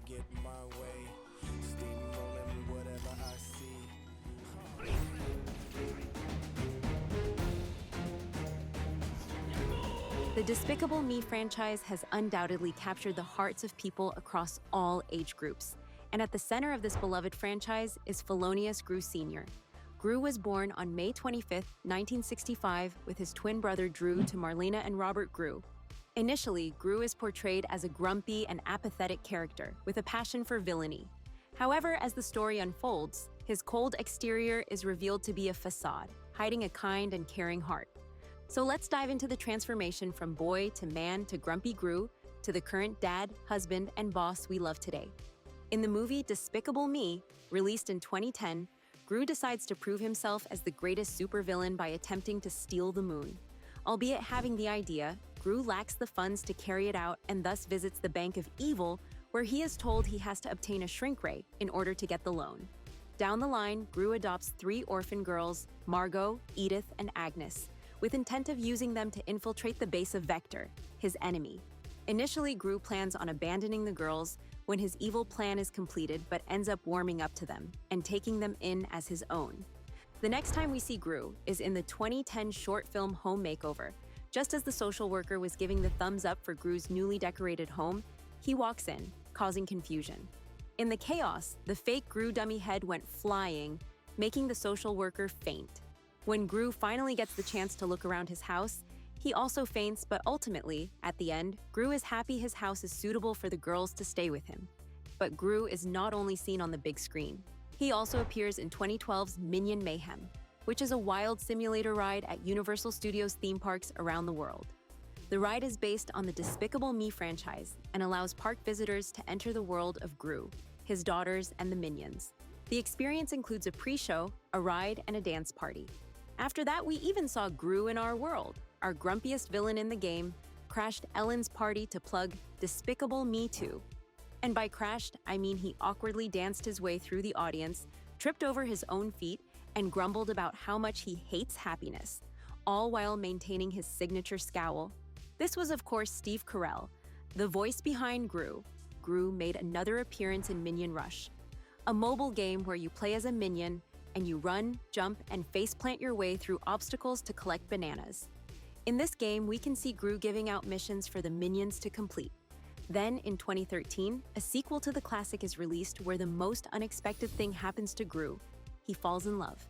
get my way. Steamrolling whatever I see. The Despicable Me franchise has undoubtedly captured the hearts of people across all age groups. And at the center of this beloved franchise is Felonius Gru Sr. Gru was born on May 25, 1965, with his twin brother Drew to Marlena and Robert Gru. Initially, Gru is portrayed as a grumpy and apathetic character with a passion for villainy. However, as the story unfolds, his cold exterior is revealed to be a facade, hiding a kind and caring heart. So let's dive into the transformation from boy to man to grumpy Gru to the current dad, husband, and boss we love today. In the movie Despicable Me, released in 2010, Gru decides to prove himself as the greatest supervillain by attempting to steal the moon. Albeit having the idea, Gru lacks the funds to carry it out and thus visits the Bank of Evil, where he is told he has to obtain a shrink ray in order to get the loan. Down the line, Gru adopts 3 orphan girls, Margot, Edith, and Agnes, with intent of using them to infiltrate the base of Vector, his enemy. Initially, Gru plans on abandoning the girls when his evil plan is completed, but ends up warming up to them and taking them in as his own. The next time we see Gru is in the 2010 short film Home Makeover. Just as the social worker was giving the thumbs up for Gru's newly decorated home, he walks in, causing confusion. In the chaos, the fake Gru dummy head went flying, making the social worker faint. When Gru finally gets the chance to look around his house, he also faints, but ultimately, at the end, Gru is happy his house is suitable for the girls to stay with him. But Gru is not only seen on the big screen. He also appears in 2012's Minion Mayhem, which is a wild simulator ride at Universal Studios theme parks around the world. The ride is based on the Despicable Me franchise and allows park visitors to enter the world of Gru, his daughters, and the Minions. The experience includes a pre-show, a ride, and a dance party. After that, we even saw Gru in our world. Our grumpiest villain in the game crashed Ellen's party to plug Despicable Me 2. And by crashed, I mean he awkwardly danced his way through the audience, tripped over his own feet, and grumbled about how much he hates happiness, all while maintaining his signature scowl. This was, of course, Steve Carell, the voice behind Gru. Gru made another appearance in Minion Rush, a mobile game where you play as a minion and you run, jump, and faceplant your way through obstacles to collect bananas. In this game, we can see Gru giving out missions for the minions to complete. Then, in 2013, a sequel to the classic is released where the most unexpected thing happens to Gru. He falls in love.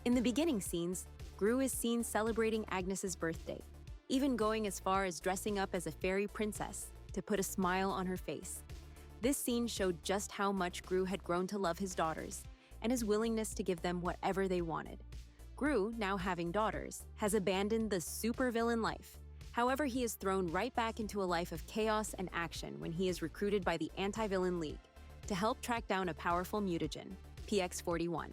In the beginning scenes, Gru is seen celebrating Agnes's birthday, even going as far as dressing up as a fairy princess to put a smile on her face. This scene showed just how much Gru had grown to love his daughters and his willingness to give them whatever they wanted. Gru, now having daughters, has abandoned the supervillain life. However, he is thrown right back into a life of chaos and action when he is recruited by the Anti-Villain League to help track down a powerful mutagen, PX-41.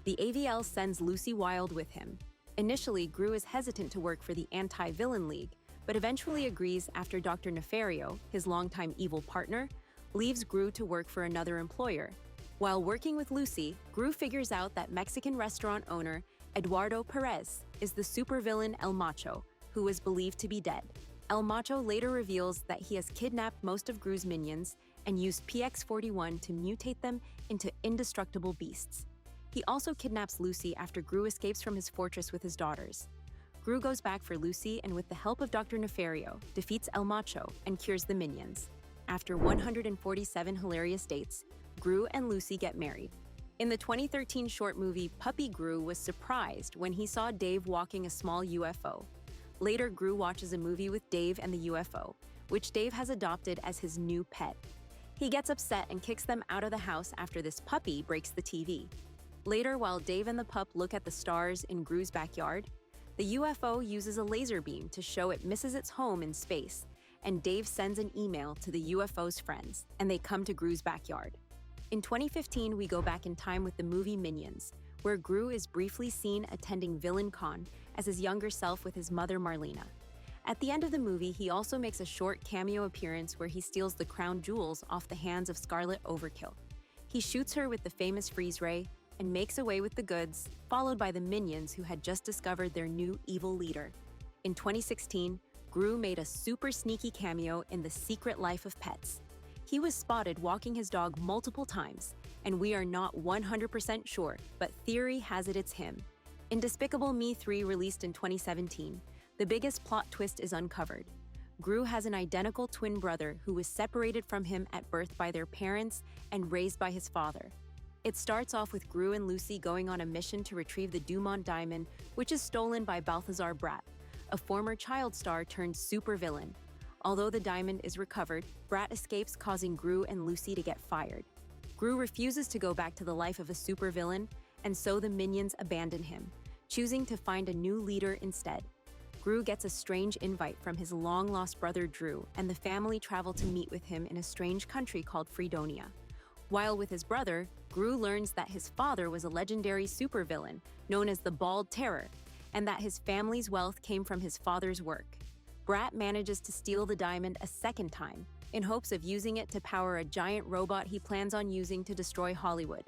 The AVL sends Lucy Wilde with him. Initially, Gru is hesitant to work for the Anti-Villain League, but eventually agrees after Dr. Nefario, his longtime evil partner, leaves Gru to work for another employer. While working with Lucy, Gru figures out that Mexican restaurant owner Eduardo Perez is the supervillain El Macho, who is believed to be dead. El Macho later reveals that he has kidnapped most of Gru's minions and used PX-41 to mutate them into indestructible beasts. He also kidnaps Lucy after Gru escapes from his fortress with his daughters. Gru goes back for Lucy and, with the help of Dr. Nefario, defeats El Macho and cures the minions. After 147 hilarious dates, Gru and Lucy get married. In the 2013 short movie, Puppy Gru was surprised when he saw Dave walking a small UFO. Later, Gru watches a movie with Dave and the UFO, which Dave has adopted as his new pet. He gets upset and kicks them out of the house after this puppy breaks the TV. Later, while Dave and the pup look at the stars in Gru's backyard, the UFO uses a laser beam to show it misses its home in space, and Dave sends an email to the UFO's friends, and they come to Gru's backyard. In 2015, we go back in time with the movie Minions, where Gru is briefly seen attending Villain Con as his younger self with his mother Marlena. At the end of the movie, he also makes a short cameo appearance where he steals the crown jewels off the hands of Scarlet Overkill. He shoots her with the famous freeze ray and makes away with the goods, followed by the minions who had just discovered their new evil leader. In 2016, Gru made a super sneaky cameo in The Secret Life of Pets. He was spotted walking his dog multiple times, and we are not 100% sure, but theory has it it's him. In Despicable Me 3, released in 2017, the biggest plot twist is uncovered. Gru has an identical twin brother who was separated from him at birth by their parents and raised by his father. It starts off with Gru and Lucy going on a mission to retrieve the Dumont diamond, which is stolen by Balthazar Brat, a former child star turned supervillain. Although the diamond is recovered, Brat escapes, causing Gru and Lucy to get fired. Gru refuses to go back to the life of a supervillain, and so the minions abandon him, choosing to find a new leader instead. Gru gets a strange invite from his long-lost brother Drew, and the family travel to meet with him in a strange country called Fredonia. While with his brother, Gru learns that his father was a legendary supervillain known as the Bald Terror, and that his family's wealth came from his father's work. Brat manages to steal the diamond a second time, in hopes of using it to power a giant robot he plans on using to destroy Hollywood.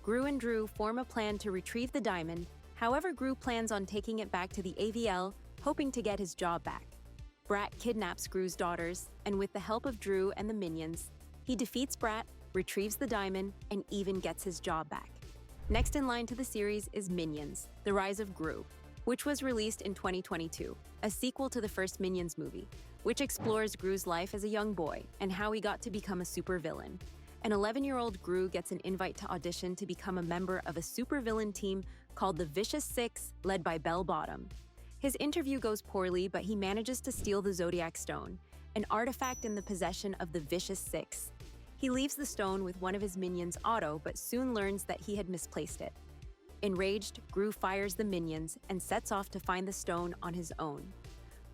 Gru and Drew form a plan to retrieve the diamond. However, Gru plans on taking it back to the AVL, hoping to get his job back. Brat kidnaps Gru's daughters, and with the help of Drew and the minions, he defeats Brat, retrieves the diamond, and even gets his job back. Next in line to the series is Minions: The Rise of Gru, which was released in 2022, a sequel to the first Minions movie, which explores Gru's life as a young boy and how he got to become a supervillain. An 11-year-old Gru gets an invite to audition to become a member of a supervillain team called the Vicious Six, led by Bell Bottom. His interview goes poorly, but he manages to steal the Zodiac Stone, an artifact in the possession of the Vicious Six. He leaves the stone with one of his minions, Otto, but soon learns that he had misplaced it. Enraged, Gru fires the minions and sets off to find the stone on his own.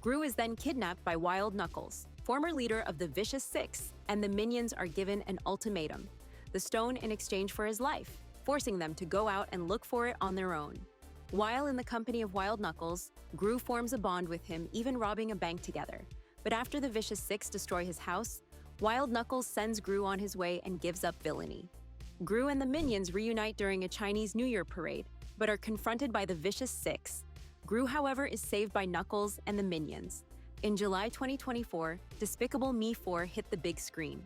Gru is then kidnapped by Wild Knuckles, former leader of the Vicious Six, and the minions are given an ultimatum: the stone in exchange for his life, forcing them to go out and look for it on their own. While in the company of Wild Knuckles, Gru forms a bond with him, even robbing a bank together. But after the Vicious Six destroy his house, Wild Knuckles sends Gru on his way and gives up villainy. Gru and the minions reunite during a Chinese New Year parade, but are confronted by the Vicious Six. Gru, however, is saved by Knuckles and the minions. In July 2024, Despicable Me 4 hit the big screen.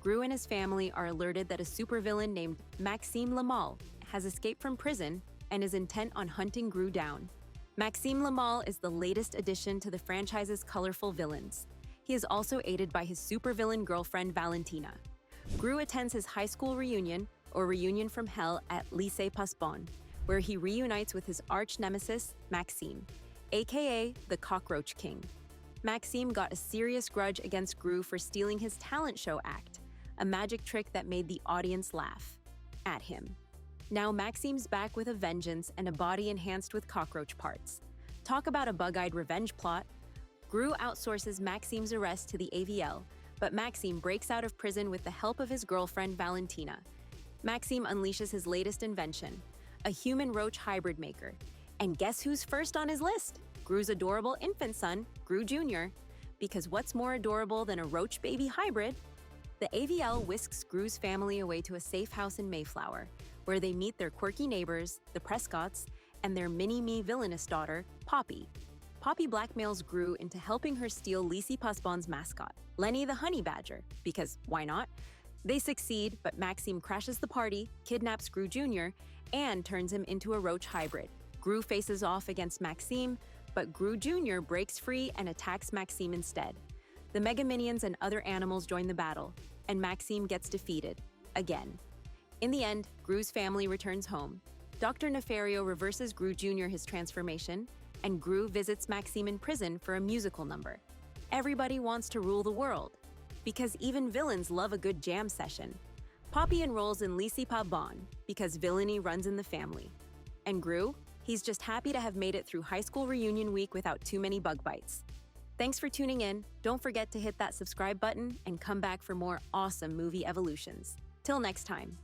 Gru and his family are alerted that a supervillain named Maxime Lamal has escaped from prison and is intent on hunting Gru down. Maxime Lamal is the latest addition to the franchise's colorful villains. He is also aided by his supervillain girlfriend Valentina. Gru attends his high school reunion, or reunion from hell, at Lycée Pasbon, where he reunites with his arch-nemesis, Maxime, aka the Cockroach King. Maxime got a serious grudge against Gru for stealing his talent show act, a magic trick that made the audience laugh at him. Now Maxime's back with a vengeance and a body enhanced with cockroach parts. Talk about a bug-eyed revenge plot. Gru outsources Maxime's arrest to the AVL, but Maxime breaks out of prison with the help of his girlfriend Valentina. Maxime unleashes his latest invention, a human roach hybrid maker. And guess who's first on his list? Gru's adorable infant son, Gru Jr. Because what's more adorable than a roach baby hybrid? The AVL whisks Gru's family away to a safe house in Mayflower, where they meet their quirky neighbors, the Prescotts, and their mini-me villainous daughter, Poppy. Poppy blackmails Gru into helping her steal Lycée Pasbon's mascot, Lenny the Honey Badger, because why not? They succeed, but Maxime crashes the party, kidnaps Gru Jr., and turns him into a roach hybrid. Gru faces off against Maxime, but Gru Jr. breaks free and attacks Maxime instead. The Mega Minions and other animals join the battle, and Maxime gets defeated, again. In the end, Gru's family returns home. Dr. Nefario reverses Gru Jr. his transformation, and Gru visits Maxime in prison for a musical number. Everybody wants to rule the world, because even villains love a good jam session. Poppy enrolls in Lycée Pasbon, because villainy runs in the family. And Gru? He's just happy to have made it through high school reunion week without too many bug bites. Thanks for tuning in. Don't forget to hit that subscribe button and come back for more awesome movie evolutions. Till next time.